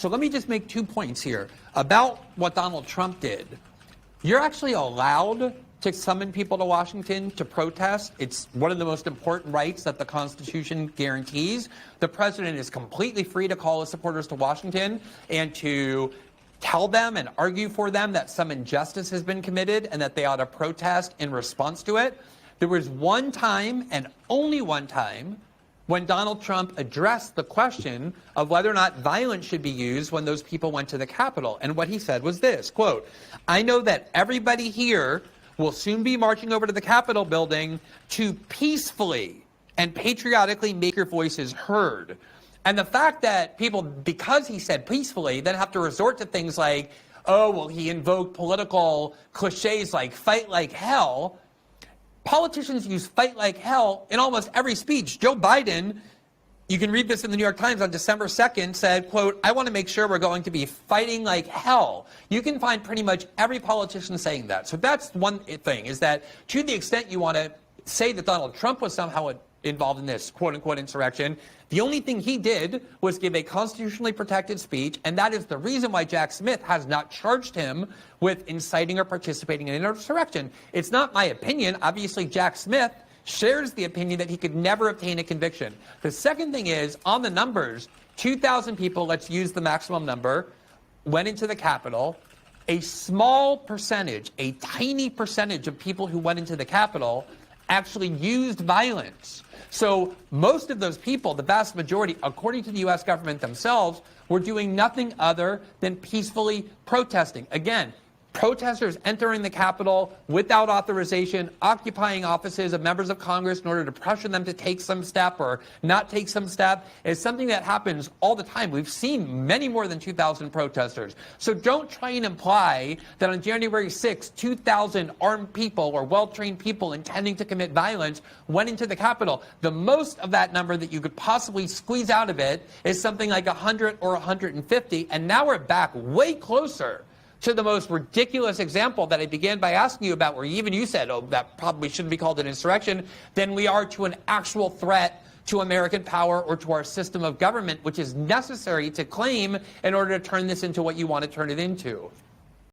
So let me just make 2 points here about what Donald Trump did. You're actually allowed to summon people to Washington to protest. It's one of the most important rights that the Constitution guarantees. The president is completely free to call his supporters to Washington and to tell them and argue for them that some injustice has been committed and that they ought to protest in response to it. There was one time, and only one time, when Donald Trump addressed the question of whether or not violence should be used when those people went to the Capitol. And what he said was this, quote, "I know that everybody here will soon be marching over to the Capitol building to peacefully and patriotically make your voices heard." And the fact that people, because he said peacefully, then have to resort to things like, oh, well, he invoked political cliches like fight like hell. Politicians use fight like hell in almost every speech. Joe Biden, you can read this in the New York Times on December 2nd, said, quote, "I want to make sure we're going to be fighting like hell." You can find pretty much every politician saying that. So that's one thing, is that to the extent you want to say that Donald Trump was somehow involved in this quote-unquote insurrection, the only thing he did was give a constitutionally protected speech, and that is the reason why Jack Smith has not charged him with inciting or participating in an insurrection. It's not my opinion. Obviously, Jack Smith shares the opinion that he could never obtain a conviction. The second thing is, on the numbers, 2,000 people, let's use the maximum number, went into the Capitol. A small percentage, a tiny percentage of people who went into the Capitol actually used violence. So most of those people, the vast majority, according to the U.S. government themselves, were doing nothing other than peacefully protesting. Again, protesters entering the Capitol without authorization, occupying offices of members of Congress in order to pressure them to take some step or not take some step is something that happens all the time. We've seen many more than 2,000 protesters. So don't try and imply that on January 6th, 2,000 armed people or well-trained people intending to commit violence went into the Capitol. The most of that number that you could possibly squeeze out of it is something like 100 or 150, and now we're back way closer to the most ridiculous example that I began by asking you about, where even you said, oh, that probably shouldn't be called an insurrection, than we are to an actual threat to American power or to our system of government, which is necessary to claim in order to turn this into what you want to turn it into.